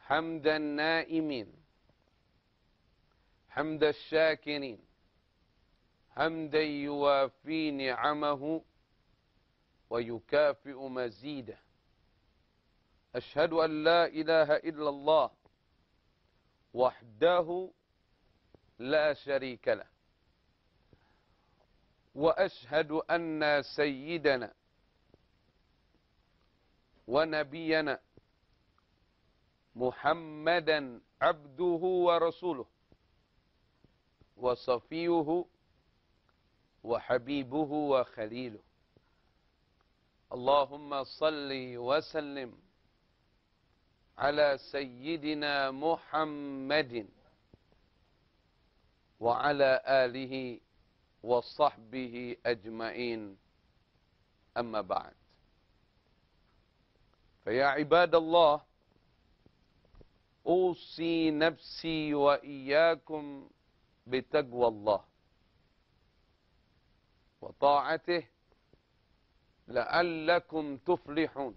حمد النائمين حمد الشاكرين حمدا يوافي نعمه ويكافئ مزيده أشهد أن لا إله إلا الله وحده لا شريك له وأشهد أن سيدنا ونبينا محمدا عبده ورسوله وصفيه وحبيبه وخليله اللهم صل وسلم على سيدنا محمد وعلى آله وصحبه أجمعين أما بعد فيا عباد الله أوصي نفسي وإياكم بتقوى الله وطاعته لعلكم تفلحون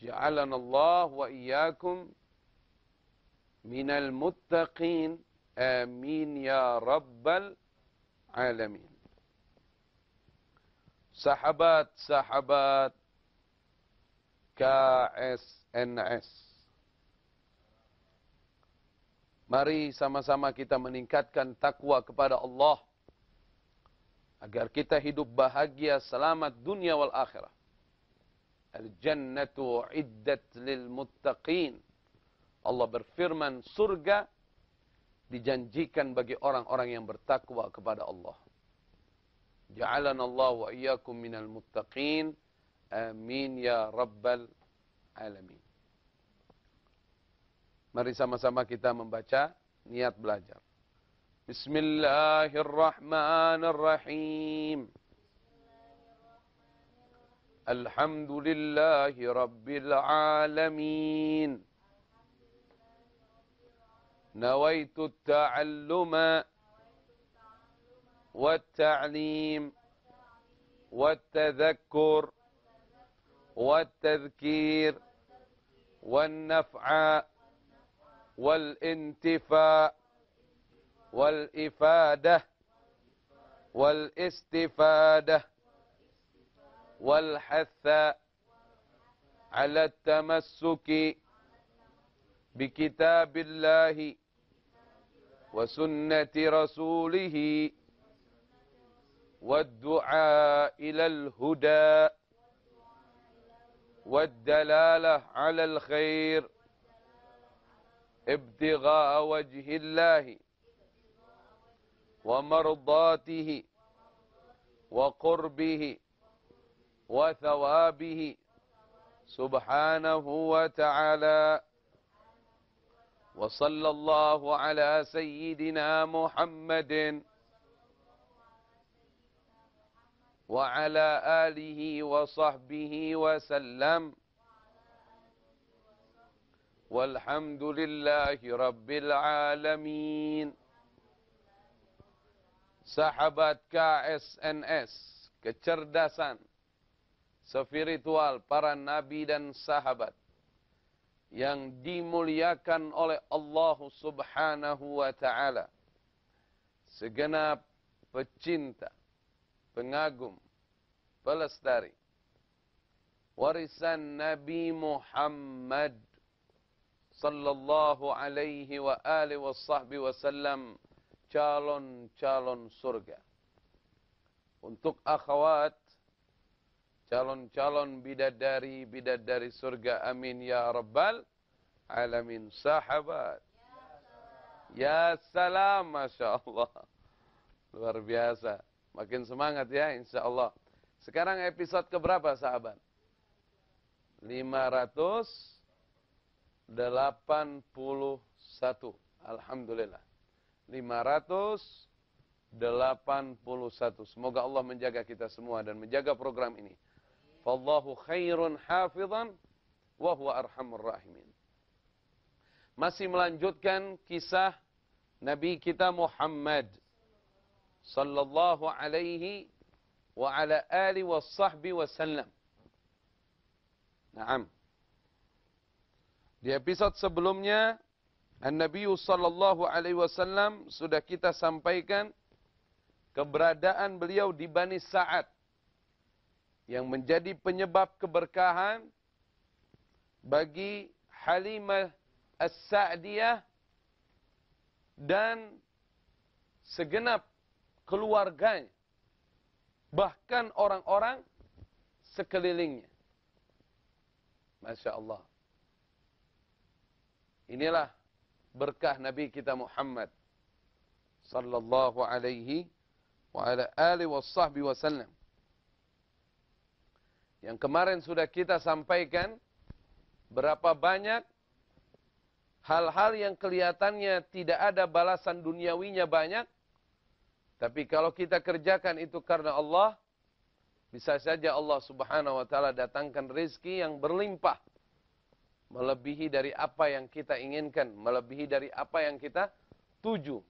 جعلنا الله وإياكم من المتقين آمين يا رب العالمين. Sahabat-sahabat KSNS, mari sama-sama kita meningkatkan takwa kepada Allah agar kita hidup bahagia, selamat dunia wal akhirah. Al-jannatu iddat lil muttaqin. Allah berfirman, surga dijanjikan bagi orang-orang yang bertakwa kepada Allah. Ja'alana Allah wa iyyakum minal muttaqin. Amin ya rabbal alamin. Mari sama-sama kita membaca, niat belajar. Bismillahirrahmanirrahim. Alhamdulillahi rabbil alamin. Nawaitu at-ta'alluma wat-ta'lim wat-tadhakkur wat-tadhkir wan-naf'a wal-intifa' wal-ifadah wal-istifadah wal-hatha ala at-tamassuki bikitabillahi wa sunnati rasulihi wad-du'a ilal huda wad-dalalah 'alal khair ibtigha'a wajhillahi wa mardatihi wa qurbihi wa thawabihi subhanahu wa ta'ala. Wa sallallahu ala sayyidina Muhammadin wa ala alihi wa sahbihi wa sallam. Walhamdulillahi rabbil alamin. Sahabat KSNS, kecerdasan spiritual para nabi dan sahabat yang dimuliakan oleh Allah Subhanahu wa ta'ala. Segenap pecinta, pengagum, pelestari warisan Nabi Muhammad sallallahu alaihi wa alihi wa sahbihi wasallam, calon-calon surga. Untuk akhwat, calon-calon bidadari-bidadari surga, amin ya rabbal alamin. Sahabat, ya salam, masya Allah, luar biasa. Makin semangat ya, insya Allah. Sekarang episode keberapa sahabat? 581. Alhamdulillah. 581. Semoga Allah menjaga kita semua dan menjaga program ini. Fallahu khairun hafizan wa huwa arhamur rahimin. Masih melanjutkan kisah Nabi kita Muhammad sallallahu alaihi wa ala alihi wa sahbihi wasallam. Naam. Di episode sebelumnya, An-Nabi sallallahu alaihi wasallam sudah kita sampaikan keberadaan beliau di Bani Sa'ad yang menjadi penyebab keberkahan bagi Halimah As-Sa'diyah dan segenap keluarganya, bahkan orang-orang sekelilingnya. Masya Allah. Inilah berkah Nabi kita Muhammad sallallahu alaihi wa ala alihi wasahbihi wasallam. Yang kemarin sudah kita sampaikan berapa banyak hal-hal yang kelihatannya tidak ada balasan duniawinya banyak, tapi kalau kita kerjakan itu karena Allah, bisa saja Allah Subhanahu wa taala datangkan rezeki yang berlimpah, melebihi dari apa yang kita inginkan, melebihi dari apa yang kita tuju.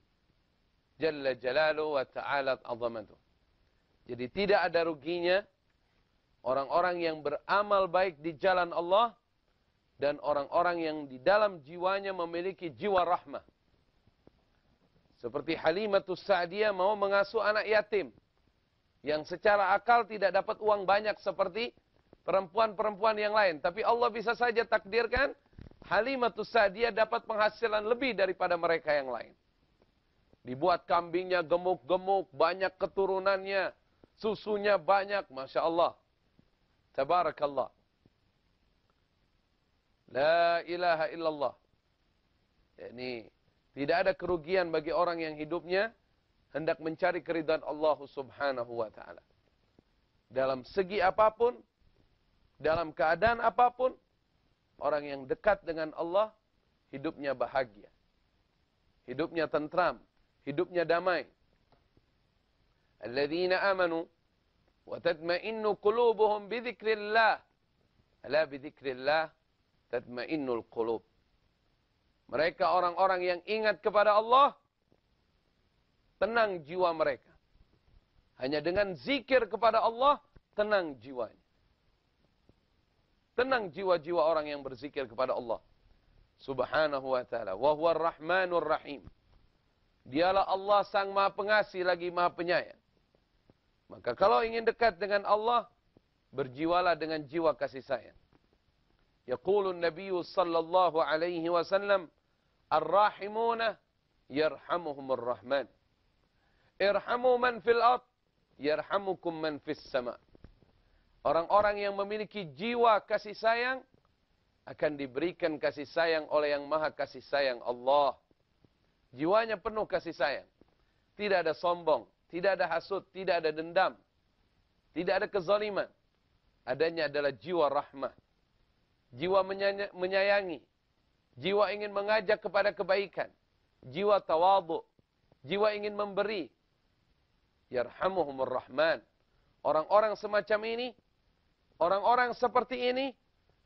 Jalla jalaluhu wa ta'ala 'azamatuh. Jadi tidak ada ruginya orang-orang yang beramal baik di jalan Allah dan orang-orang yang di dalam jiwanya memiliki jiwa rahmah. Seperti Halimatus Sa'diyah mau mengasuh anak yatim yang secara akal tidak dapat uang banyak seperti perempuan-perempuan yang lain. Tapi Allah bisa saja takdirkan Halimatus Sa'diyah dapat penghasilan lebih daripada mereka yang lain. Dibuat kambingnya gemuk-gemuk, banyak keturunannya, susunya banyak, Masya Allah. Tabarakallah. La ilaha illallah. Ini tidak ada kerugian bagi orang yang hidupnya hendak mencari keridhaan Allah Subhanahu wa taala. Dalam segi apapun, dalam keadaan apapun, orang yang dekat dengan Allah hidupnya bahagia. Hidupnya tentram, hidupnya damai. Alladzina amanu wa tatma'innu qulubuhum bi dzikrillah. Ala bi dzikrillah tatma'innul qulub. Mereka orang-orang yang ingat kepada Allah, tenang jiwa mereka. Hanya dengan zikir kepada Allah, tenang jiwanya. Tenang jiwa-jiwa orang yang berzikir kepada Allah Subhanahu wa ta'ala. Wa huwa ar-Rahmanur Rahim. Dialah Allah sang Maha Pengasih lagi Maha Penyayang. Maka kalau ingin dekat dengan Allah, berjiwalah dengan jiwa kasih sayang. Yaqulun Nabiyyu sallallahu alaihi wasallam, Ar-Rahimuna yarhamuhumur Rahman. Irhamu man fil ard, yarhamukum man fis sama. Orang-orang yang memiliki jiwa kasih sayang akan diberikan kasih sayang oleh yang Maha Kasih Sayang Allah. Jiwanya penuh kasih sayang. Tidak ada sombong, tidak ada hasud, tidak ada dendam, tidak ada kezaliman. Adanya adalah jiwa rahmah. Jiwa menyayangi, jiwa ingin mengajak kepada kebaikan, jiwa tawadhu, jiwa ingin memberi. Yarhamuhumur Rahman. Orang-orang semacam ini, orang-orang seperti ini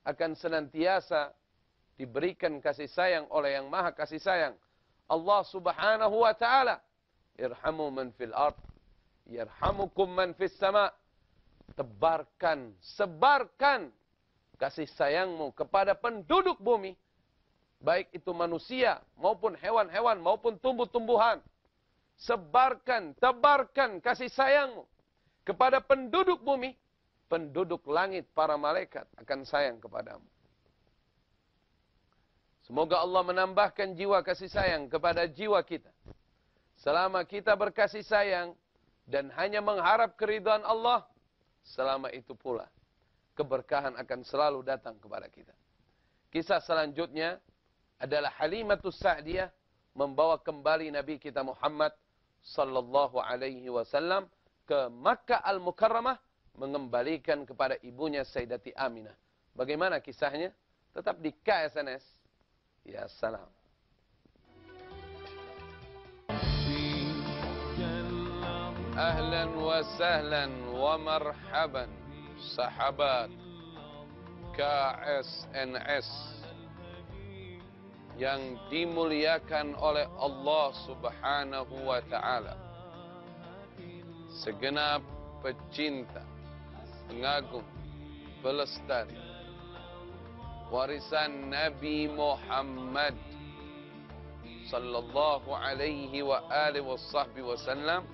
akan senantiasa diberikan kasih sayang oleh yang Maha Kasih Sayang, Allah Subhanahu wa taala. Irhamu man fil ard, yarhamukum man fis sama. Tebarkan, sebarkan kasih sayangmu kepada penduduk bumi, baik itu manusia maupun hewan-hewan maupun tumbuh-tumbuhan. Sebarkan, tebarkan kasih sayangmu kepada penduduk bumi, penduduk langit, para malaikat akan sayang kepadamu. Semoga Allah menambahkan jiwa kasih sayang kepada jiwa kita. Selama kita berkasih sayang dan hanya mengharap keridhaan Allah, selama itu pula keberkahan akan selalu datang kepada kita. Kisah selanjutnya adalah Halimatus Sa'diyah membawa kembali Nabi kita Muhammad sallallahu alaihi wasallam ke Makkah Al-Mukarramah, mengembalikan kepada ibunya Sayyidati Aminah. Bagaimana kisahnya? Tetap di KSNS. Ya salam. Ahlan wa sahlan wa marhaban sahabat KSNS yang dimuliakan oleh Allah Subhanahu wa ta'ala. Segenap pecinta, pengagum, pelestari warisan Nabi Muhammad sallallahu alaihi wa alihi wasallam,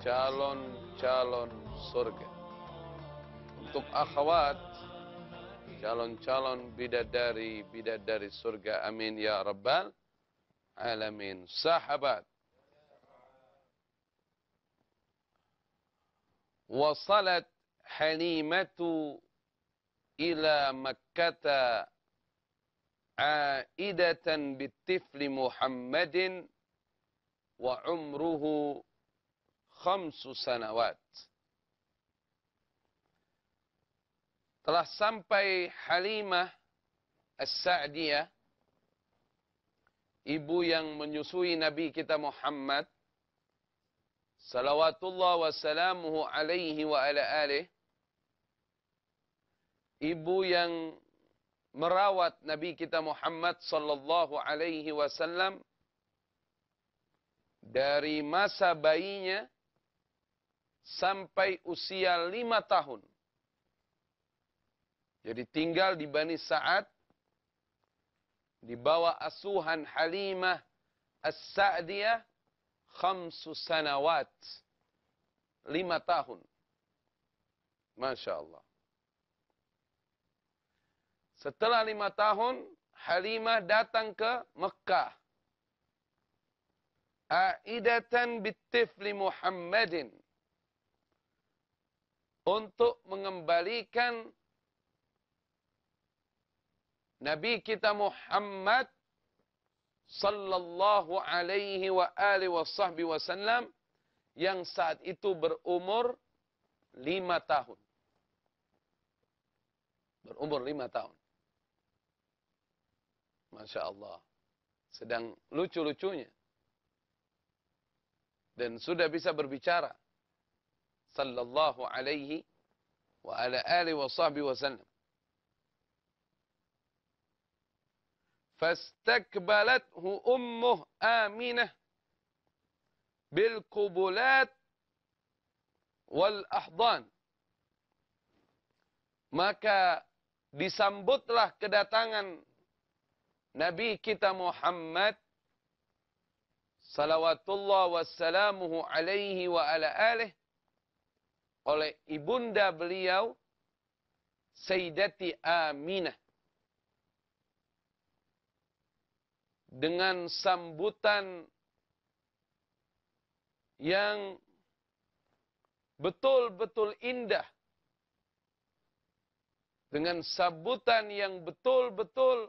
calon-calon surga. Untuk akhwat, calon-calon bidadari surga, amin ya rabbal alamin. Sahabat, wasalat Halimatu ila Makkah aidatan bitifli Muhammadin wa umruhu 5 sanawat. Telah sampai Halimah As-Sa'diyah, ibu yang menyusui Nabi kita Muhammad salawatullah wassalamuhu alaihi wa ala alih, ibu yang merawat Nabi kita Muhammad sallallahu alaihi wasallam dari masa bayinya sampai usia 5 tahun. Jadi tinggal di Bani Sa'ad, di bawah asuhan Halimah As-Sa'diyah 5 sanawat. 5 tahun. Masya Allah. Setelah 5 tahun, Halimah datang ke Mekah. Aidatan bitifli Muhammadin. Untuk mengembalikan Nabi kita Muhammad sallallahu alaihi wa alihi wasallam yang saat itu berumur 5 tahun. Berumur 5 tahun. Masya Allah. Sedang lucu-lucunya. Dan sudah bisa berbicara. Sallallahu alaihi wa ala alihi wasallam. Fastakbalathu ummuh Aminah bil qubulat wal ahdan. Maka disambutlah kedatangan Nabi kita Muhammad salawatullah wassalamuhu alaihi wa ala alih oleh ibunda beliau Sayyidati Aminah dengan sambutan yang betul-betul indah, dengan sambutan yang betul-betul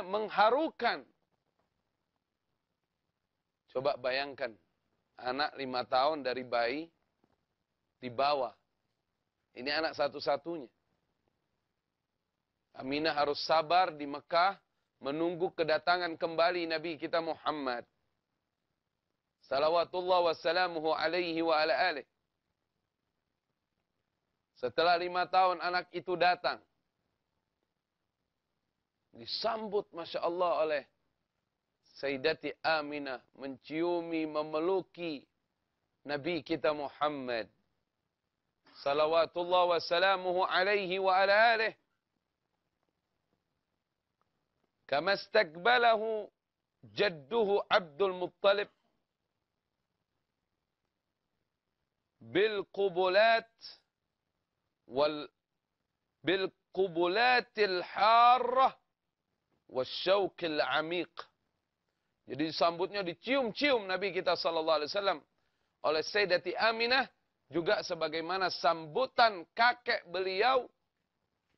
mengharukan. Coba bayangkan, anak 5 tahun dari bayi dibawa. Ini anak satu-satunya. Aminah harus sabar di Mekah menunggu kedatangan kembali Nabi kita Muhammad salawatullah wassalamuhu alaihi wa ala alih. Setelah 5 tahun anak itu datang, disambut Masya Allah oleh Sayyidati Aminah, menciumi, memeluki Nabi kita Muhammad salawatullah wassalamuhu alaihi wa ala alih. Kama istakbalahu jadduhu Abdul Muttalib bil qubulat qubulatil harrah wasyauqil amiq. Jadi disambutnya, dicium-cium Nabi kita sallallahu alaihi wasallam oleh Sayyidati Aminah, juga sebagaimana sambutan kakek beliau,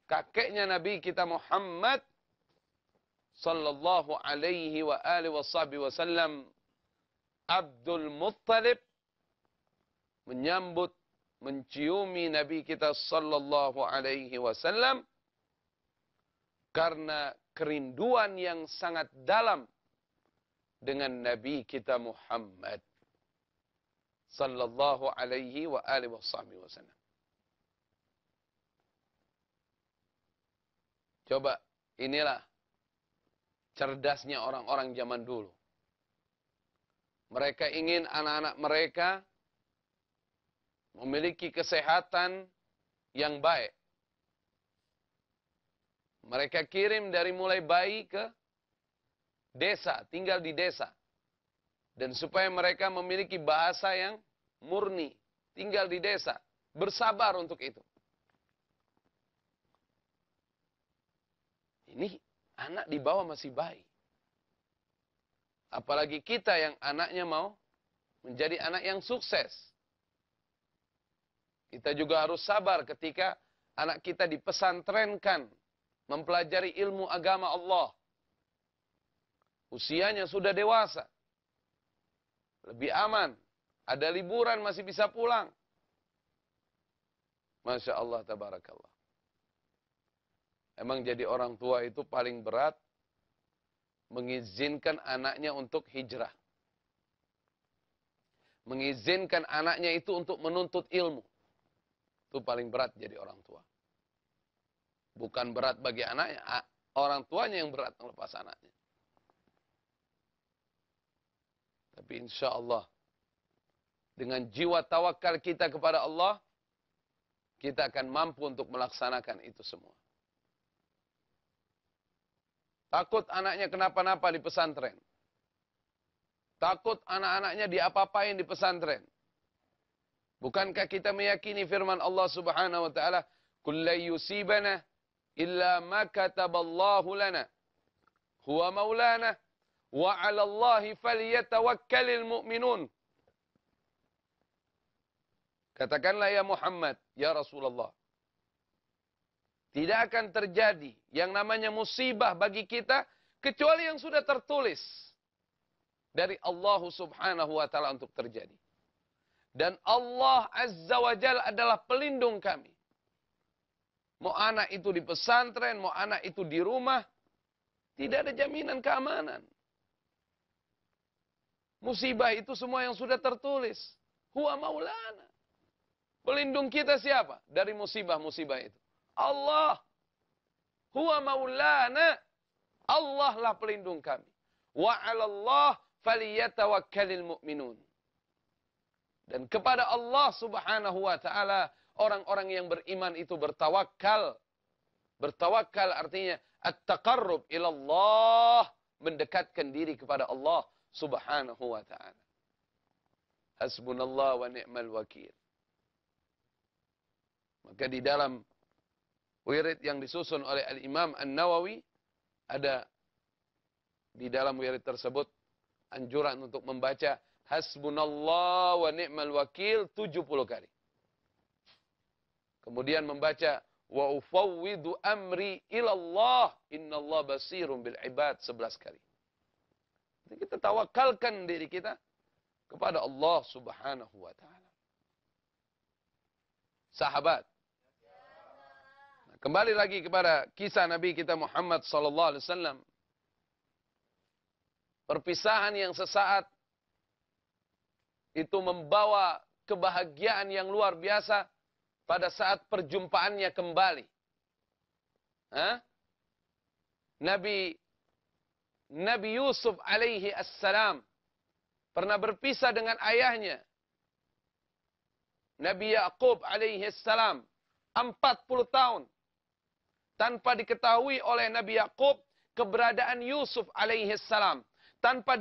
kakeknya Nabi kita Muhammad sallallahu alaihi wa alihi wasallam, Abdul Muttalib, menyambut, menciumi Nabi kita sallallahu alaihi wasallam karena kerinduan yang sangat dalam dengan Nabi kita Muhammad sallallahu alaihi wa alihi wasallam. Coba, inilah cerdasnya orang-orang zaman dulu. Mereka ingin anak-anak mereka memiliki kesehatan yang baik. Mereka kirim dari mulai bayi ke desa, tinggal di desa. Dan supaya mereka memiliki bahasa yang murni, tinggal di desa, bersabar untuk itu. Ini anak di bawah masih bayi. Apalagi kita yang anaknya mau menjadi anak yang sukses. Kita juga harus sabar ketika anak kita dipesantrenkan mempelajari ilmu agama Allah. Usianya sudah dewasa. Lebih aman. Ada liburan masih bisa pulang. Masya Allah, tabarakallah. Emang jadi orang tua itu paling berat mengizinkan anaknya untuk hijrah. Mengizinkan anaknya itu untuk menuntut ilmu. Itu paling berat jadi orang tua. Bukan berat bagi anaknya, orang tuanya yang berat melepas anaknya. Tapi insya Allah, dengan jiwa tawakal kita kepada Allah, kita akan mampu untuk melaksanakan itu semua. Takut anaknya kenapa-napa di pesantren. Takut anak-anaknya diapa-apain di pesantren. Bukankah kita meyakini firman Allah Subhanahu wa taala, "Kullu yusibana illa ma kataballahu lana. Huwa maulana wa 'ala Allahi falyatawakkalul mu'minun." Katakanlah ya Muhammad, ya Rasulullah, tidak akan terjadi yang namanya musibah bagi kita kecuali yang sudah tertulis dari Allah Subhanahu wa taala untuk terjadi. Dan Allah Azza wa Jalla adalah pelindung kami. Mau anak itu di pesantren, mau anak itu di rumah, tidak ada jaminan keamanan. Musibah itu semua yang sudah tertulis. Huwa maulana. Pelindung kita siapa? Dari musibah-musibah itu. Allah. Huwa maulana. Allah lah pelindung kami. Wa 'ala Allah falyatawakkalul mu'minun. Dan kepada Allah Subhanahu wa taala orang-orang yang beriman itu bertawakal. Bertawakal artinya at-taqarrub ila Allah, mendekatkan diri kepada Allah Subhanahu wa taala. Hasbunallah wa ni'mal wakil. Maka di dalam wirid yang disusun oleh Al-Imam An-Nawawi, ada di dalam wirid tersebut anjuran untuk membaca Hasbunallah wa ni'mal wakil 70 kali. Kemudian membaca wa ufawwidu amri ilallah innallaha basirun bil ibad 11 kali. Jadi kita tawakalkan diri kita kepada Allah Subhanahu wa taala. Sahabat, kembali lagi kepada kisah Nabi kita Muhammad sallallahu alaihi wasallam. Perpisahan yang sesaat itu membawa kebahagiaan yang luar biasa pada saat perjumpaannya kembali. Nabi Yusuf alaihi assalam pernah berpisah dengan ayahnya. Nabi Yaqub alaihi assalam 40 tahun tanpa diketahui oleh Nabi Yaqub keberadaan Yusuf alaihi salam. Tanpa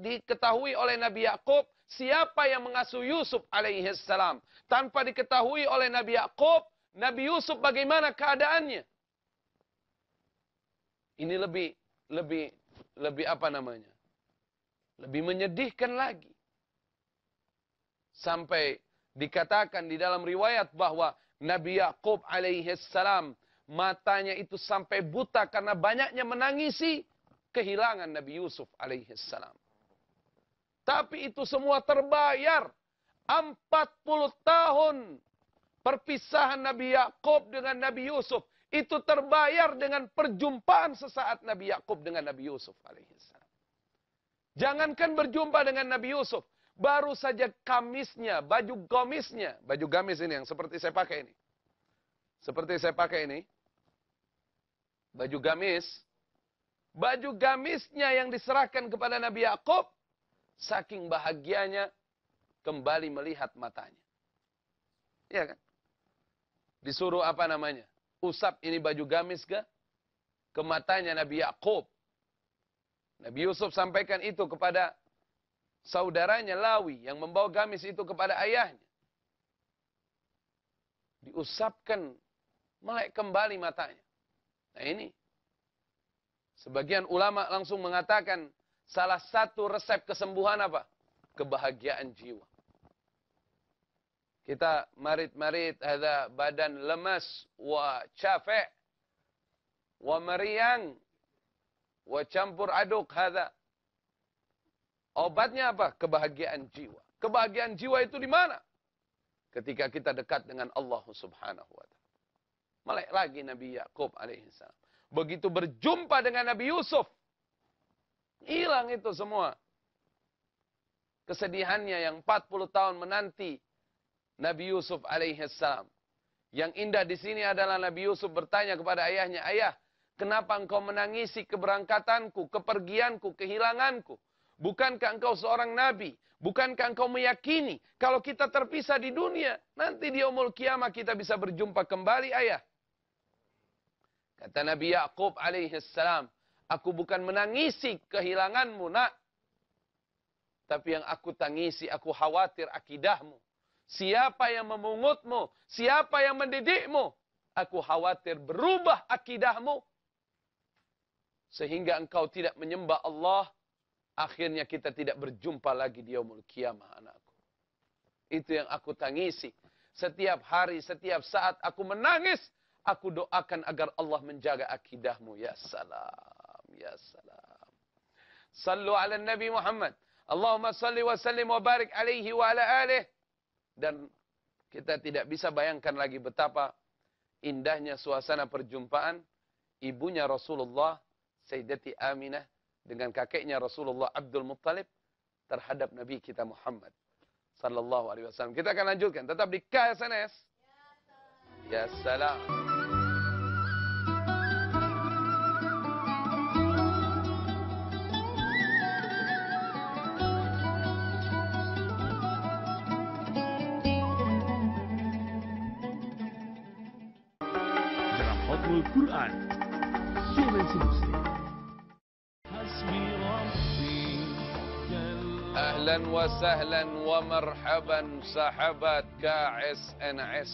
diketahui oleh Nabi Yaqub siapa yang mengasuh Yusuf alaihi salam. Tanpa diketahui oleh Nabi Yaqub, Nabi Yusuf bagaimana keadaannya. Ini lebih apa namanya? Lebih menyedihkan lagi. Sampai dikatakan di dalam riwayat bahwa Nabi Yaqub alaihi salam matanya itu sampai buta karena banyaknya menangisi kehilangan Nabi Yusuf alaihi salam. Tapi itu semua terbayar. 40 tahun perpisahan Nabi Yaqub dengan Nabi Yusuf itu terbayar dengan perjumpaan sesaat Nabi Yaqub dengan Nabi Yusuf alaihi salam. Jangankan berjumpa dengan Nabi Yusuf, baru saja kamisnya, baju gamisnya, baju gamis ini yang seperti saya pakai ini. Seperti saya pakai ini. Baju gamisnya yang diserahkan kepada Nabi Yaqub, saking bahagianya kembali melihat matanya. Ya kan? Disuruh apa namanya? Usap ini baju gamis ke matanya Nabi Yakub. Nabi Yusuf sampaikan itu kepada saudaranya Lawi yang membawa gamis itu kepada ayahnya. Diusapkan, melek kembali matanya. Nah ini, sebagian ulama langsung mengatakan salah satu resep kesembuhan apa? Kebahagiaan jiwa. Kita marit-marit, ada badan lemas, wa capek, wa meriang, wa campur aduk, ada. Obatnya apa? Kebahagiaan jiwa. Kebahagiaan jiwa itu di mana? Ketika kita dekat dengan Allah Subhanahu wa taala. Melek lagi Nabi Yakub alaihissalam. Begitu berjumpa dengan Nabi Yusuf, hilang itu semua. Kesedihannya yang 40 tahun menanti Nabi Yusuf alaihissalam. Yang indah di sini adalah Nabi Yusuf bertanya kepada ayahnya, "Ayah, kenapa engkau menangisi keberangkatanku, kepergianku, kehilanganku? Bukankah engkau seorang nabi? Bukankah engkau meyakini kalau kita terpisah di dunia, nanti di yaumul kiamah kita bisa berjumpa kembali, ayah?" Kata Nabi Yakub alaihissalam, "Aku bukan menangisi kehilanganmu, nak. Tapi yang aku tangisi, aku khawatir akidahmu. Siapa yang memungutmu, siapa yang mendidikmu, aku khawatir berubah akidahmu. Sehingga engkau tidak menyembah Allah, akhirnya kita tidak berjumpa lagi di yaumul kiamah, anakku. Itu yang aku tangisi. Setiap hari, setiap saat aku menangis, aku doakan agar Allah menjaga akidahmu." Ya salam, ya salam. Sallu ala Nabi Muhammad. Allahumma salli wa sallim wa barik alaihi wa ala alih. Dan kita tidak bisa bayangkan lagi betapa indahnya suasana perjumpaan ibunya Rasulullah, Sayyidati Aminah, dengan kakeknya Rasulullah Abdul Muttalib terhadap Nabi kita Muhammad sallallahu alaihi wasallam. Kita akan lanjutkan tetap di KSNS. Ya salam. Dalam Hotmul Quran, Dimensi Muslim. Hasbi Rabbi Jalla. Ahlan wa sahlan wa marhaban sahabat KSNS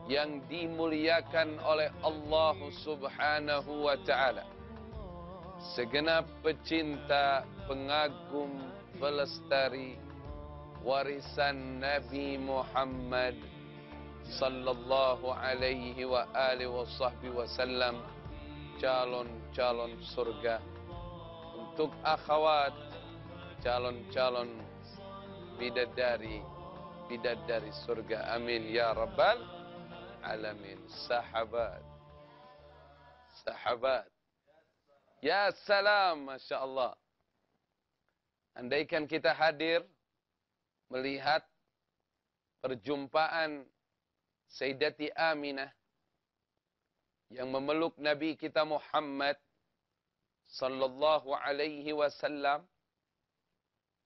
yang dimuliakan oleh Allah Subhanahu wa taala. Segenap pecinta, pengagum, pelestari warisan Nabi Muhammad sallallahu alaihi wa alihi wa sahbihi wasallam, calon-calon surga, untuk akhwat, calon-calon bidadari surga, amin ya rabbal alamin. Sahabat, ya salam, masya Allah. Andaikan kita hadir melihat perjumpaan Sayyidati Aminah yang memeluk Nabi kita Muhammad sallallahu alaihi wasallam,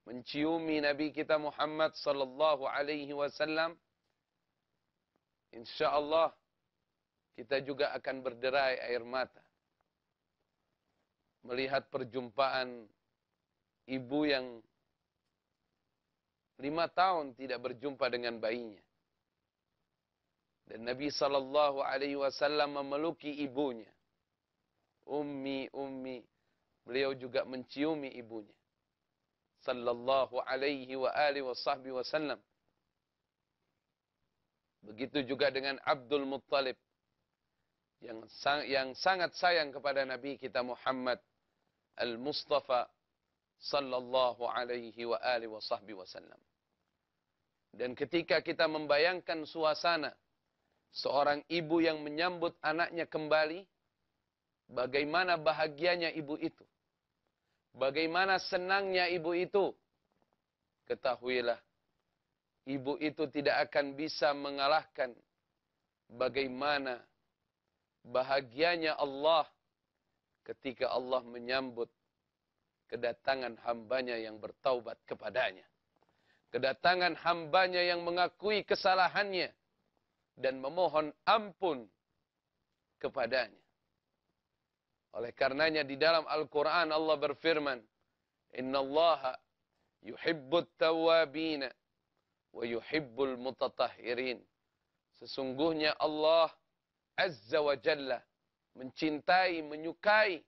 menciumi Nabi kita Muhammad sallallahu alaihi wasallam, insyaallah kita juga akan berderai air mata melihat perjumpaan ibu yang 5 tahun tidak berjumpa dengan bayinya. Dan Nabi sallallahu alaihi wasallam memeluki ibunya. Ummi, ummi. Beliau juga menciumi ibunya. Sallallahu alaihi wa alihi wa sahbihi wasallam. Begitu juga dengan Abdul Muttalib yang sangat sayang kepada Nabi kita Muhammad Al-Mustafa sallallahu alaihi wa alihi wa sahbihi wasallam. Dan ketika kita membayangkan suasana seorang ibu yang menyambut anaknya kembali, bagaimana bahagianya ibu itu, bagaimana senangnya ibu itu, ketahuilah, ibu itu tidak akan bisa mengalahkan bagaimana bahagianya Allah ketika Allah menyambut kedatangan hambanya yang bertaubat kepadanya. kedatangan hambanya yang mengakui kesalahannya dan memohon ampun kepadanya. Oleh karenanya di dalam Al-Quran Allah berfirman, Inna Allaha yuhibbut tawabina wa yuhibbul mutatahhirin. Sesungguhnya Allah Azza wa Jalla mencintai, menyukai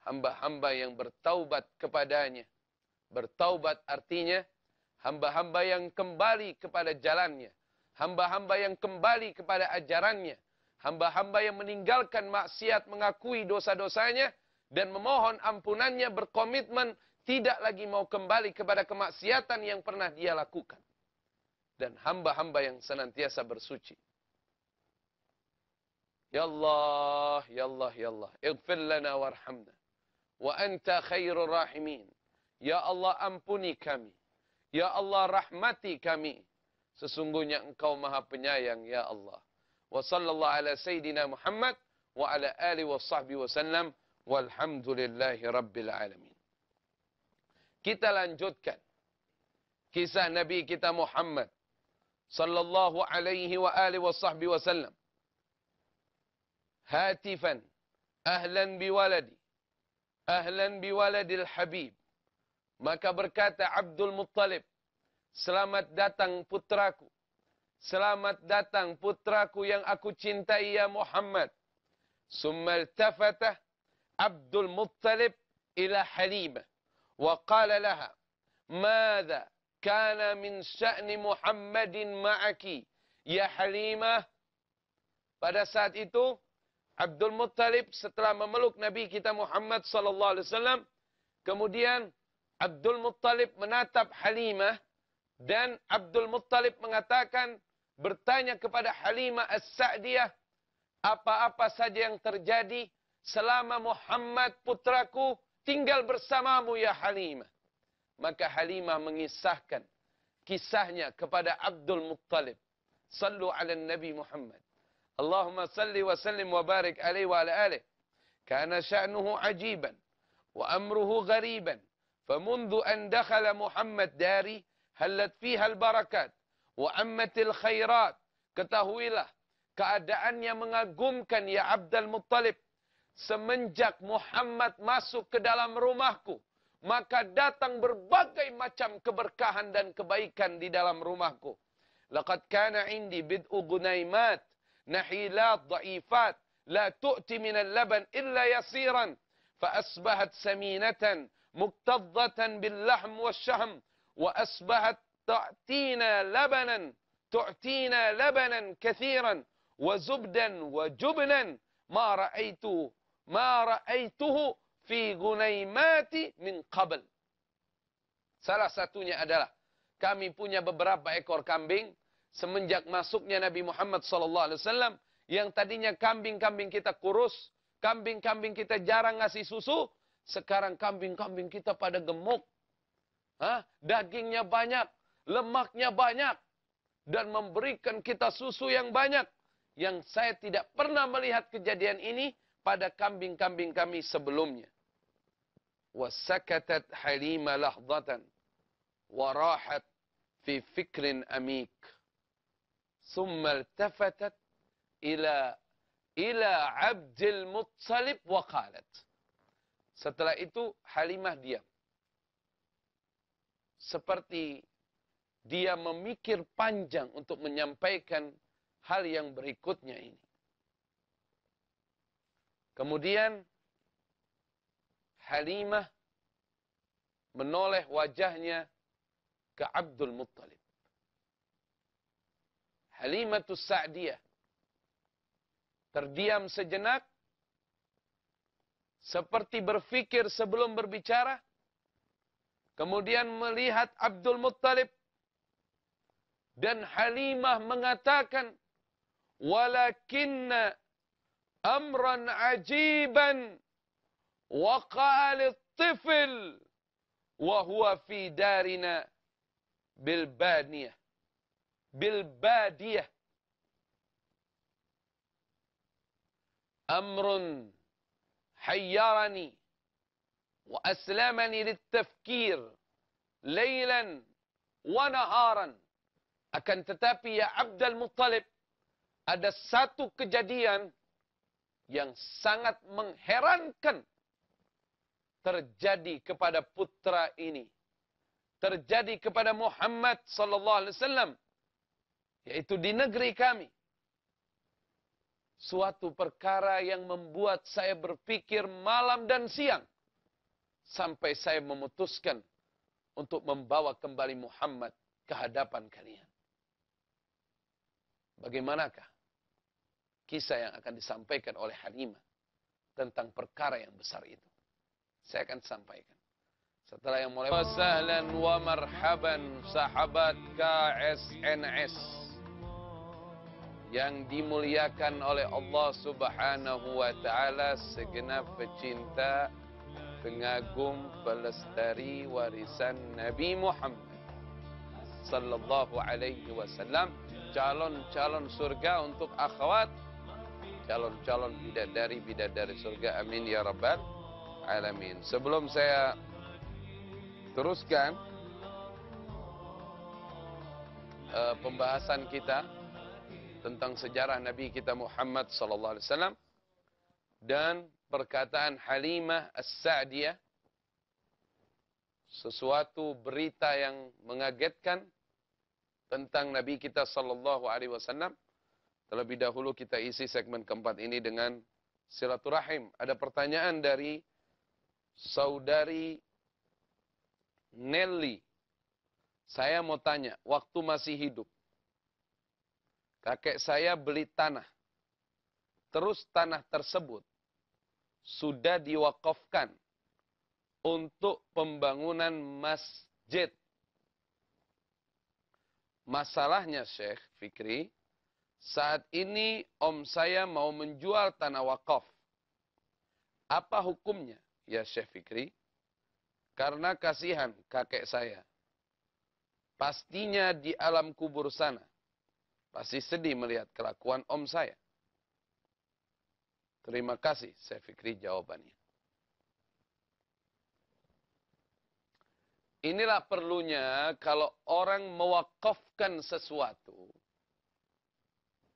hamba-hamba yang bertaubat kepadanya. Bertaubat artinya hamba-hamba yang kembali kepada jalannya. Hamba-hamba yang kembali kepada ajarannya. Hamba-hamba yang meninggalkan maksiat, mengakui dosa-dosanya, dan memohon ampunannya, berkomitmen, tidak lagi mau kembali kepada kemaksiatan yang pernah dia lakukan. Dan hamba-hamba yang senantiasa bersuci. Ya Allah, Ya Allah, Ya Allah, ighfir lana warhamna, wa anta khairur rahimin. Ya Allah, ampuni kami. Ya Allah, rahmati kami. Sesungguhnya Engkau Maha Penyayang, Ya Allah. Wa sallallahu ala Sayyidina Muhammad wa ala alihi wa sahbihi wasallam walhamdulillahi rabbil alamin. Kita lanjutkan kisah Nabi kita Muhammad sallallahu alaihi wa alihi wa sahbihi wasallam. Hatifan ahlan biwaladi, ahlan biwaladil habib. Maka berkata Abdul Muttalib, selamat datang putraku. Selamat datang putraku yang aku cintai ya Muhammad. Summa iltafatah Abdul Muttalib ila Halimah. Wa qala laha, Mada kana min sya'ni Muhammadin ma'aki ya Halimah. Pada saat itu, Abdul Muttalib setelah memeluk Nabi kita Muhammad sallallahu alaihi wasallam, kemudian Abdul Muttalib menatap Halimah, dan Abdul Muttalib mengatakan, bertanya kepada Halimah As-Sa'diyah, apa-apa saja yang terjadi selama Muhammad putraku tinggal bersamamu ya Halimah. Maka Halimah mengisahkan kisahnya kepada Abdul Muttalib. Sallu ala Nabi Muhammad. Allahumma salli wa sallim wa barik alaihi wa ala alihi. Kana sya'nuhu ajiban wa amruhu ghariban. فمنذ أن دخل محمد داري هلت فيها البركات وعمت الخيرات. Ketahuilah keadaannya mengagumkan ya Abdul Muttalib. Semenjak Muhammad masuk ke dalam rumahku, maka datang berbagai macam keberkahan dan kebaikan di dalam rumahku. Laqad kana indi bid'u gunaimat nahilat dha'ifat la tu'ti min al-laban illa yasiran fa asbahat saminatan مكتظة باللحم والشهم وأصبحت تعطينا لبنا كثيرا وزبدا وجبنا ما رأيته في غنيمات من قبل. Salah satunya adalah kami punya beberapa ekor kambing semenjak masuknya Nabi Muhammad SAW, yang tadinya kambing-kambing kita kurus, kambing-kambing kita jarang ngasih susu. Sekarang kambing-kambing kita pada gemuk. Dagingnya banyak, lemaknya banyak, dan memberikan kita susu yang banyak. Yang saya tidak pernah melihat kejadian ini pada kambing-kambing kami sebelumnya. Wasakatat Halimah lahdatan warahat fi fikrin amik. Summa iltafatat ila Abdul Muttalib wa qalat. Setelah itu Halimah diam. Seperti dia memikir panjang untuk menyampaikan hal yang berikutnya ini. Kemudian Halimah menoleh wajahnya ke Abdul Muttalib. Halimatus Sa'diyah terdiam sejenak, seperti berfikir sebelum berbicara. Kemudian melihat Abdul Muttalib. Dan Halimah mengatakan, Walakinna amran ajiban waqa'a lit-tifl wa huwa fi darina bil badiyah. Amrun حيرني وأسلمني للتفكير ليلا wa naharan. Akan tetapi ya Abdul Muttalib, ada satu kejadian yang sangat mengherankan terjadi kepada putra ini. Terjadi kepada Muhammad sallallahu alaihi wasallam, yaitu di negeri kami. Suatu perkara yang membuat saya berpikir malam dan siang. Sampai saya memutuskan untuk membawa kembali Muhammad ke hadapan kalian. Bagaimanakah kisah yang akan disampaikan oleh Halimah tentang perkara yang besar itu? Saya akan sampaikan. Setelah yang mulai. Wasahlan wa marhaban sahabat KSNS. Yang dimuliakan oleh Allah Subhanahu wa Ta'ala, segenap pecinta, pengagum, pelestari warisan Nabi Muhammad sallallahu alaihi wasallam, calon-calon surga untuk akhwat, calon-calon bidadari surga, amin ya rabbal alamin. Sebelum saya teruskan pembahasan kita tentang sejarah Nabi kita Muhammad sallallahu alaihi wasallam dan perkataan Halimah As-Sa'diyah, sesuatu berita yang mengagetkan tentang Nabi kita sallallahu alaihi wasallam. Terlebih dahulu kita isi segmen keempat ini dengan silaturahim. Ada pertanyaan dari saudari Nelly. Saya mau tanya, waktu masih hidup, kakek saya beli tanah. Terus tanah tersebut sudah diwakafkan untuk pembangunan masjid. Masalahnya Syekh Fikri, saat ini om saya mau menjual tanah wakaf. Apa hukumnya ya Syekh Fikri? Karena kasihan kakek saya. Pastinya di alam kubur sana pasti sedih melihat kelakuan om saya. Terima kasih, Syekh Fikri, jawabannya. Inilah perlunya kalau orang mewakafkan sesuatu,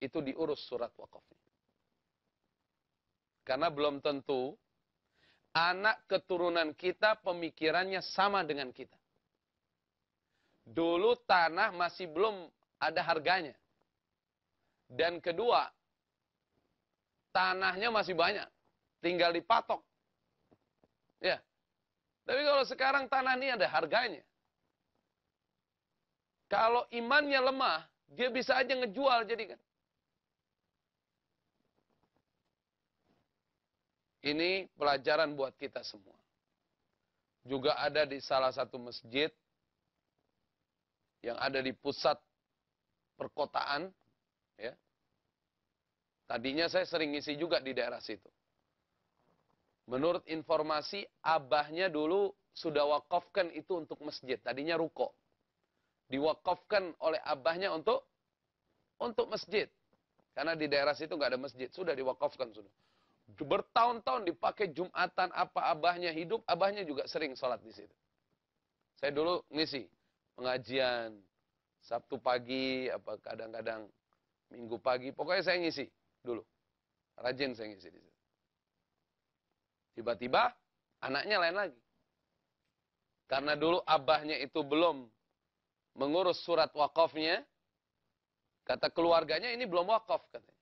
itu diurus surat wakafnya. Karena belum tentu anak keturunan kita pemikirannya sama dengan kita. Dulu tanah masih belum ada harganya. Dan kedua, tanahnya masih banyak, tinggal dipatok. Ya. Tapi kalau sekarang tanah ini ada harganya. Kalau imannya lemah, dia bisa aja ngejual jadi kan. Ini pelajaran buat kita semua. Juga ada di salah satu masjid yang ada di pusat perkotaan, ya. Tadinya saya sering ngisi juga di daerah situ. Menurut informasi, abahnya dulu sudah wakafkan itu untuk masjid. Tadinya ruko. Diwakafkan oleh abahnya untuk masjid. Karena di daerah situ nggak ada masjid. Sudah diwakafkan. Sudah. Bertahun-tahun dipakai Jumatan, apa abahnya hidup, abahnya juga sering sholat di situ. Saya dulu ngisi pengajian, Sabtu pagi, apa kadang-kadang Minggu pagi. Pokoknya saya ngisi dulu. Rajin saya ngisi di situ. Tiba-tiba anaknya lain lagi. Karena dulu abahnya itu belum mengurus surat wakafnya, kata keluarganya ini belum wakaf katanya.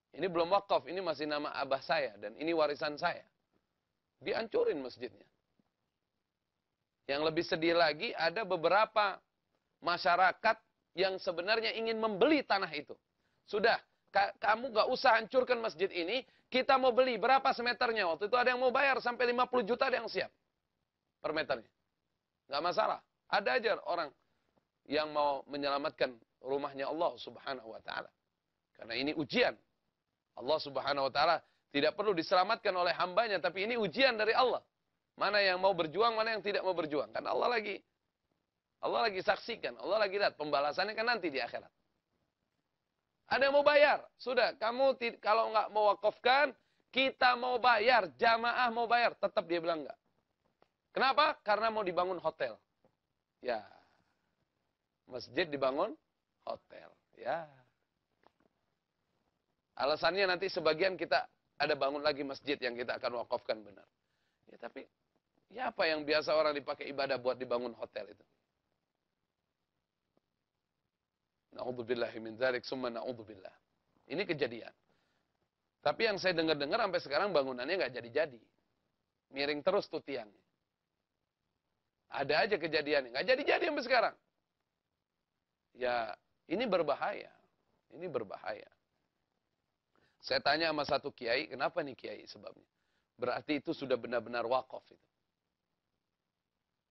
Ini belum wakaf, ini masih nama abah saya dan ini warisan saya. Dihancurin masjidnya. Yang lebih sedih lagi ada beberapa masyarakat yang sebenarnya ingin membeli tanah itu. Sudah, kamu gak usah hancurkan masjid ini, kita mau beli berapa semeternya. Waktu itu ada yang mau bayar sampai 50 juta ada yang siap per meternya. Gak masalah. Ada aja orang yang mau menyelamatkan rumahnya Allah Subhanahu wa ta'ala. Karena ini ujian. Allah Subhanahu wa ta'ala tidak perlu diselamatkan oleh hambanya, tapi ini ujian dari Allah. Mana yang mau berjuang, mana yang tidak mau berjuang. Karena Allah lagi saksikan, Allah lagi lihat pembalasannya kan nanti di akhirat. Ada yang mau bayar, sudah. Kamu kalau nggak mau wakafkan, kita mau bayar, jamaah mau bayar, tetap dia bilang enggak. Kenapa? Karena mau dibangun hotel. Ya, masjid dibangun hotel. Ya. Alasannya nanti sebagian kita ada bangun lagi masjid yang kita akan wakafkan benar. Ya, tapi ya apa yang biasa orang dipakai ibadah buat dibangun hotel itu? Na'udzubillahi min dzalik, summa na'udzubillah. Ini kejadian. Tapi yang saya dengar-dengar sampai sekarang bangunannya nggak jadi-jadi. Miring terus tuh tiangnya. Ada aja kejadiannya, nggak jadi-jadi sampai sekarang. Ya, ini berbahaya. Ini berbahaya. Saya tanya sama satu kiai, kenapa nih kiai sebabnya? Berarti itu sudah benar-benar wakaf itu.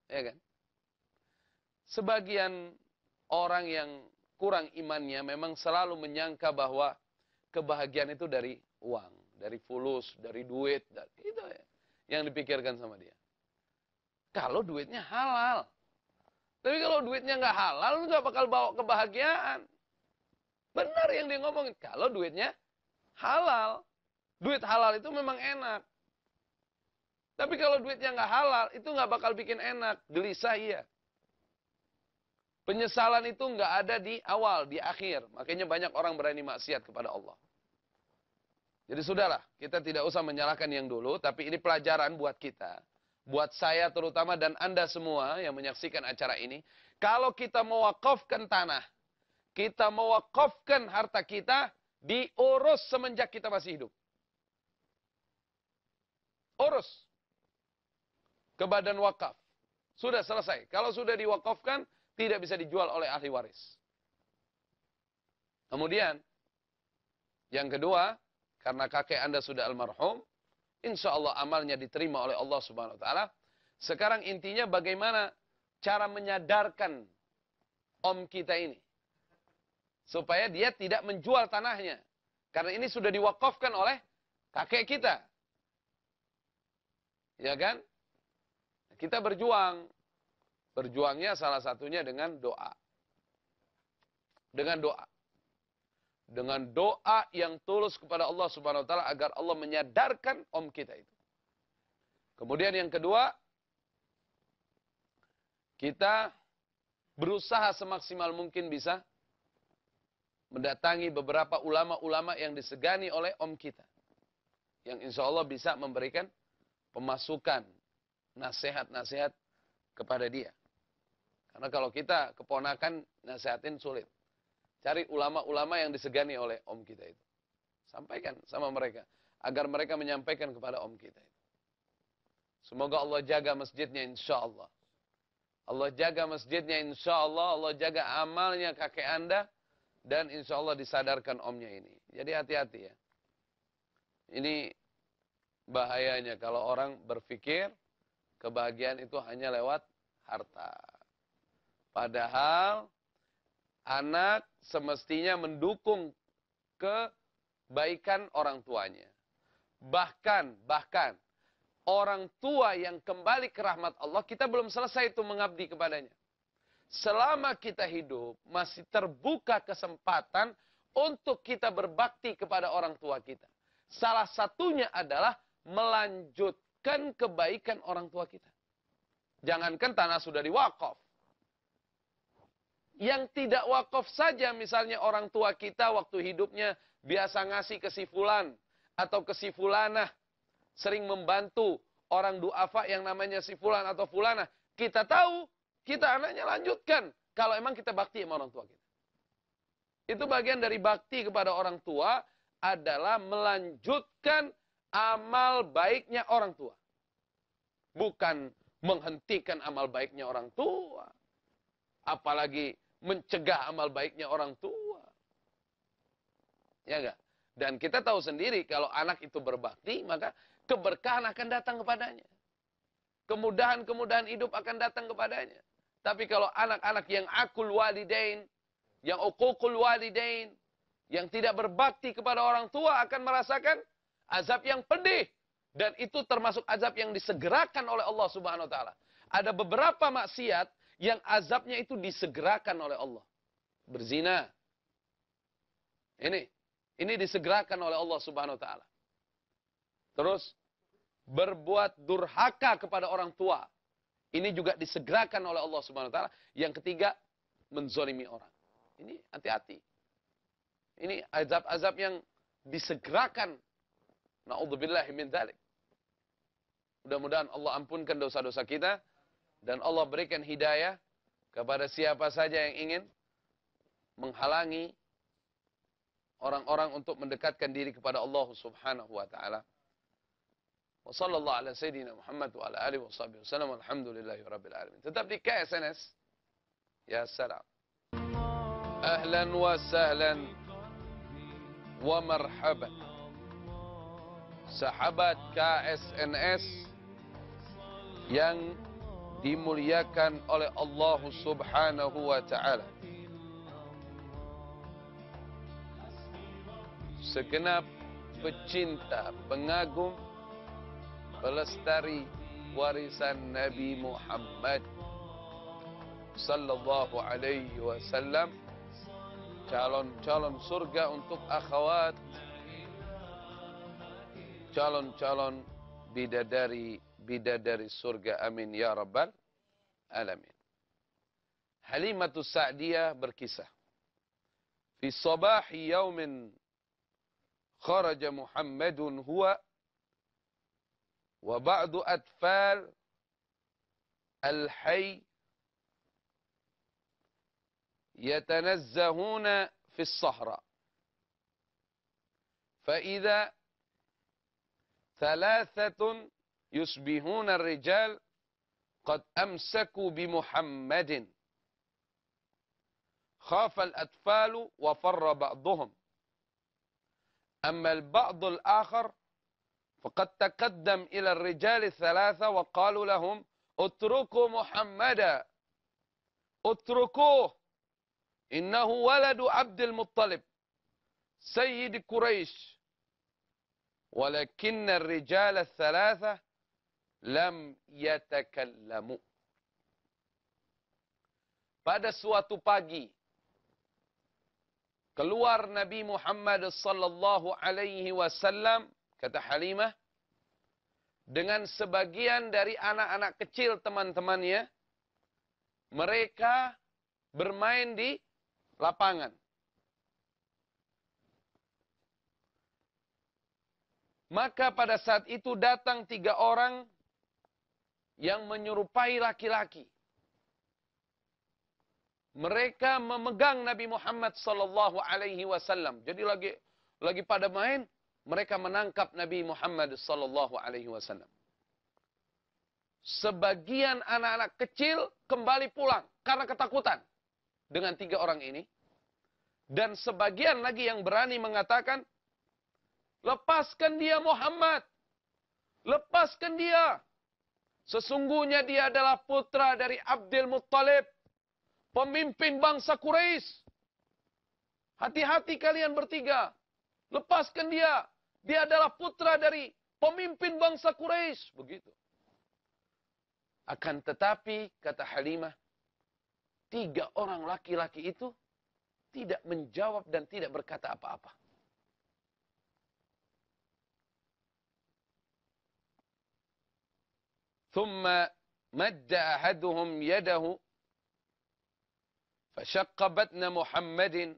Ya kan? Sebagian orang yang kurang imannya memang selalu menyangka bahwa kebahagiaan itu dari uang, dari fulus, dari duit, itu ya yang dipikirkan sama dia. Kalau duitnya halal. Tapi kalau duitnya nggak halal, lu nggak bakal bawa kebahagiaan. Benar yang dia ngomongin. Kalau duitnya halal. Duit halal itu memang enak. Tapi kalau duitnya nggak halal, itu nggak bakal bikin enak. Gelisah iya. Penyesalan itu nggak ada di awal, di akhir. Makanya banyak orang berani maksiat kepada Allah. Jadi sudahlah, kita tidak usah menyalahkan yang dulu, tapi ini pelajaran buat kita. Buat saya terutama dan Anda semua yang menyaksikan acara ini. Kalau kita mewakafkan tanah, kita mewakafkan harta kita, diurus semenjak kita masih hidup. Urus ke badan wakaf. Sudah selesai. Kalau sudah diwakafkan, tidak bisa dijual oleh ahli waris. Kemudian, yang kedua, karena kakek Anda sudah almarhum, insya Allah amalnya diterima oleh Allah Subhanahu Wa Taala. Sekarang intinya bagaimana cara menyadarkan om kita ini. Supaya dia tidak menjual tanahnya. Karena ini sudah diwakafkan oleh kakek kita. Ya kan? Kita berjuang. Berjuangnya salah satunya dengan doa. Dengan doa. Dengan doa yang tulus kepada Allah Subhanahu Wa Taala agar Allah menyadarkan om kita itu. Kemudian yang kedua, kita berusaha semaksimal mungkin bisa mendatangi beberapa ulama-ulama yang disegani oleh om kita. Yang insya Allah bisa memberikan pemasukan, nasihat-nasihat kepada dia. Karena kalau kita keponakan, nasihatin sulit. Cari ulama-ulama yang disegani oleh om kita itu. Sampaikan sama mereka. Agar mereka menyampaikan kepada om kita itu. Semoga Allah jaga masjidnya insya Allah. Allah jaga masjidnya insya Allah. Allah jaga amalnya kakek Anda. Dan insya Allah disadarkan omnya ini. Jadi hati-hati ya. Ini bahayanya kalau orang berpikir kebahagiaan itu hanya lewat harta. Padahal anak semestinya mendukung kebaikan orang tuanya. Bahkan orang tua yang kembali ke rahmat Allah, kita belum selesai itu mengabdi kepadanya. Selama kita hidup, masih terbuka kesempatan untuk kita berbakti kepada orang tua kita. Salah satunya adalah melanjutkan kebaikan orang tua kita. Jangankan tanah sudah diwakaf. Yang tidak wakaf saja, misalnya orang tua kita waktu hidupnya biasa ngasih ke si fulan atau ke si fulanah, sering membantu orang duafa yang namanya si fulan atau fulanah. Kita tahu, kita anaknya lanjutkan kalau emang kita bakti sama orang tua kita. Itu bagian dari bakti kepada orang tua adalah melanjutkan amal baiknya orang tua. Bukan menghentikan amal baiknya orang tua. Apalagi mencegah amal baiknya orang tua. Ya enggak? Dan kita tahu sendiri kalau anak itu berbakti, maka keberkahan akan datang kepadanya. Kemudahan-kemudahan hidup akan datang kepadanya. Tapi kalau anak-anak yang akul walidain, yang uququl walidain, yang tidak berbakti kepada orang tua akan merasakan azab yang pedih. Dan itu termasuk azab yang disegerakan oleh Allah Subhanahu Wa Taala. Ada beberapa maksiat yang azabnya itu disegerakan oleh Allah. Berzina. Ini disegerakan oleh Allah Subhanahu Wa Taala. Terus berbuat durhaka kepada orang tua. Ini juga disegerakan oleh Allah Subhanahu wa taala. Yang ketiga, menzolimi orang. Ini hati-hati. Ini azab-azab yang disegerakan. Na'udzubillahi min dzalik. Mudah-mudahan Allah ampunkan dosa-dosa kita dan Allah berikan hidayah kepada siapa saja yang ingin menghalangi orang-orang untuk mendekatkan diri kepada Allah Subhanahu wa taala. Wa sallallahu ala sayyidina Muhammad wa ala alihi washabihi wasallam. Alhamdulillahi rabbil alamin. Tetap di KSNS. Ya salam. Ahlan wa sahlan wa marhaban. Sahabat KSNS yang dimuliakan oleh Allah Subhanahu wa taala. Segenap pecinta, pengagum, pelestari warisan Nabi Muhammad sallallahu alaihi wasallam, calon-calon surga untuk akhwat, calon-calon bidadari surga, amin ya rabbal alamin. Halimatus Sa'diyah berkisah, fi sabahi yaumin kharaja Muhammadun huwa wa ba'du atfal al-hayy yatanazzahuna fi as-sahra, fa idza thalathatun yusbihuna ar-rijal qad amsaku bi Muhammadin khafa al-atfalu wa farra ba'duhum. أما البعض الآخر فقد تقدم إلى الرجال الثلاثة وقالوا لهم اتركوا محمدا، اتركوه إنه ولد عبد المطلب سيد قريش. ولكن الرجال الثلاثة لم يتكلموا. Pada suatu pagi keluar Nabi Muhammad sallallahu alaihi wasallam, kata Halimah, dengan sebagian dari anak-anak kecil teman-temannya. Mereka bermain di lapangan. Maka pada saat itu datang 3 orang yang menyerupai laki-laki. Mereka memegang Nabi Muhammad sallallahu alaihi wasallam. Jadi lagi pada main, mereka menangkap Nabi Muhammad sallallahu alaihi wasallam. Sebagian anak-anak kecil kembali pulang karena ketakutan dengan 3 orang ini. Dan sebagian lagi yang berani mengatakan, lepaskan dia Muhammad. Lepaskan dia. Sesungguhnya dia adalah putra dari Abdul Muttalib, pemimpin bangsa Quraisy. Hati-hati kalian bertiga. Lepaskan dia. Dia adalah putra dari pemimpin bangsa Quraisy. Begitu. Akan tetapi, kata Halimah, 3 orang laki-laki itu tidak menjawab dan tidak berkata apa-apa. Thumma madda ahaduhum yadahu فشق بطن محمد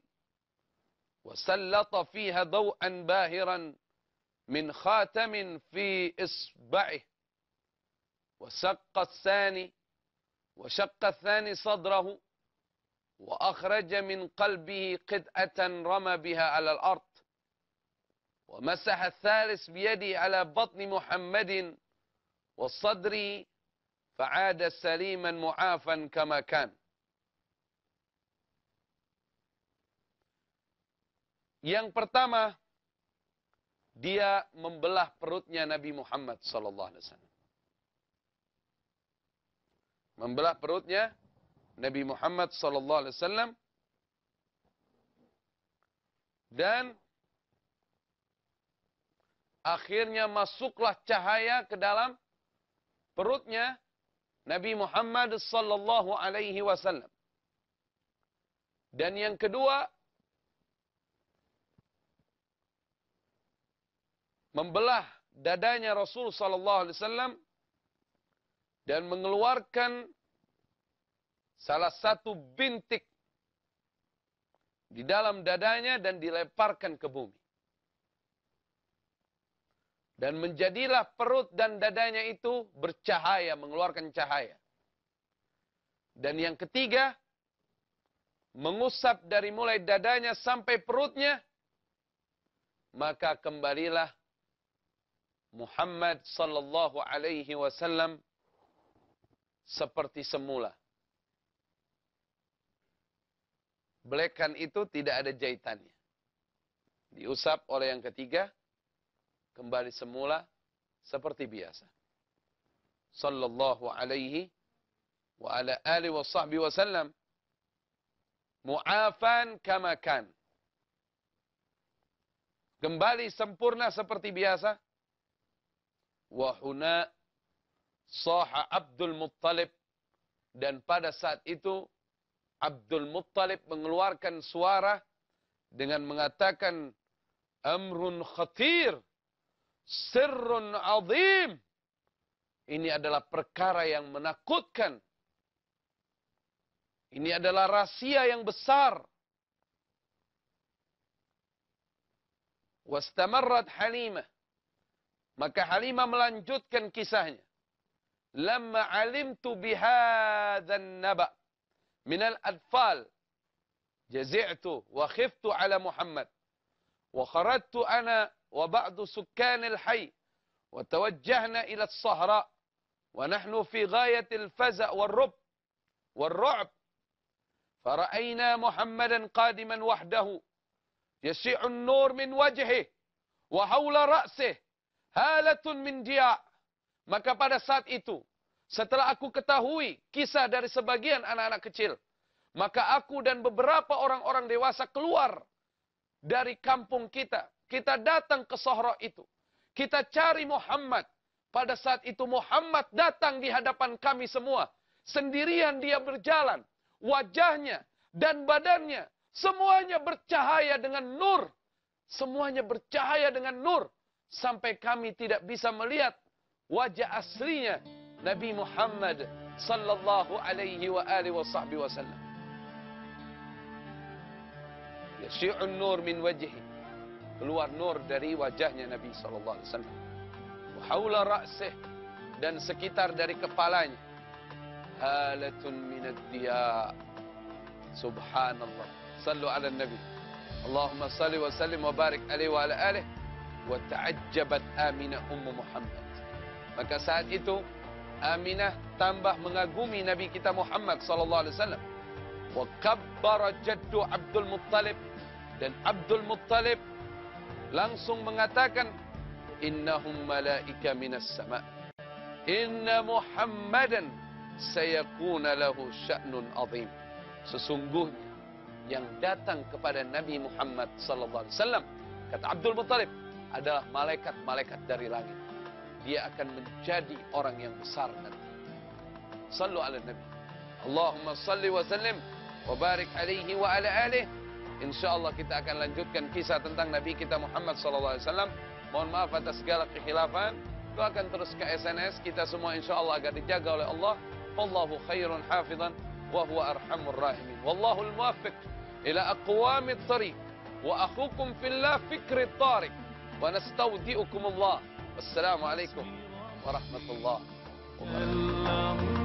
وسلط فيها ضوءا باهرا من خاتم في إصبعه وشق الثاني صدره وأخرج من قلبه قطعة رمى بها على الأرض ومسح الثالث بيده على بطن محمد والصدر فعاد سليما معافا كما كان. Yang pertama, dia membelah perutnya Nabi Muhammad sallallahu alaihi wasallam. Membelah perutnya Nabi Muhammad sallallahu alaihi wasallam, dan akhirnya masuklah cahaya ke dalam perutnya Nabi Muhammad sallallahu alaihi wasallam. Dan yang kedua, membelah dadanya Rasul sallallahu alaihi wasallam dan mengeluarkan salah satu bintik di dalam dadanya dan dilemparkan ke bumi. Dan menjadilah perut dan dadanya itu bercahaya, mengeluarkan cahaya. Dan yang ketiga, mengusap dari mulai dadanya sampai perutnya, maka kembalilah Muhammad sallallahu alaihi wasallam seperti semula. Belekan itu tidak ada jahitannya. Diusap oleh yang ketiga, kembali semula seperti biasa. Sallallahu alaihi wa ala alihi wa sahbihi wasallam. Mu'afan kama kan. Kembali sempurna seperti biasa. Wa huna saha Abdul Muttalib. Dan pada saat itu Abdul Muttalib mengeluarkan suara dengan mengatakan, amrun khatir, sirrun azim. Ini adalah perkara yang menakutkan. Ini adalah rahasia yang besar. Wastamarrat Halimah. Maka Halimah melanjutkan kisahnya. Lamma alimtu bihadzan naba' minal adfal jazi'tu wa khiftu ala Muhammad wa kharajtu ana wa ba'du sukkan al-hayy wa tawajjahna ila as-sahra wa nahnu fi ghayati al-faza' wal-ru'b fara'ayna Muhammadan qadiman wahdahu yashi'u an-nur min wajhihi wa hawla ra'sihi halatun min dia'. Maka pada saat itu, setelah aku ketahui kisah dari sebagian anak-anak kecil, maka aku dan beberapa orang-orang dewasa keluar dari kampung kita. Kita datang ke Sahra itu. Kita cari Muhammad. Pada saat itu Muhammad datang di hadapan kami semua. Sendirian dia berjalan. Wajahnya dan badannya semuanya bercahaya dengan nur. Semuanya bercahaya dengan nur. Sampai kami tidak bisa melihat wajah aslinya Nabi Muhammad sallallahu alaihi wa alihi wa sahbihi wasallam. Yashi'un nur min wajhi. Keluar nur dari wajahnya Nabi sallallahu alaihi wasallam. Wa haula ra'sih, dan sekitar dari kepalanya. Halatun min ad-diya. Subhanallah. Sallu ala Nabi. Allahumma salli wa sallim wa barik alaihi wa ala alihi. Wa ta'ajjabat Aminah ummu Muhammad. Maka saat itu Aminah tambah mengagumi Nabi kita Muhammad sallallahu alaihi wasallam. Wa kabbara jaddu Abdul Muttalib, dan Abdul Muttalib langsung mengatakan, innahum malaika minas sama'. Inna Muhammadan sayakuna lahu sya'nun azim. Sesungguhnya yang datang kepada Nabi Muhammad sallallahu alaihi wasallam, kata Abdul Muttalib, adalah malaikat-malaikat dari langit. Dia akan menjadi orang yang besar nanti. Sallu ala Nabi. Allahumma salli wa sallim wa barik alaihi wa ala alihi. InsyaAllah kita akan lanjutkan kisah tentang Nabi kita Muhammad sallallahu alaihi wasallam. Mohon maaf atas segala kekhilafan. Doakan terus ke SNS kita semua insyaAllah agar dijaga oleh Allah. Wallahu khairun hafizan wa huwa arhamur rahimin. Wallahu al-muwaffiq ila aqwamit thariq. Wa akhukum fillah Fikri Tariq. Wa nastaudi'ukum Allah. Wassalamualaikum warahmatullahi wabarakatuh.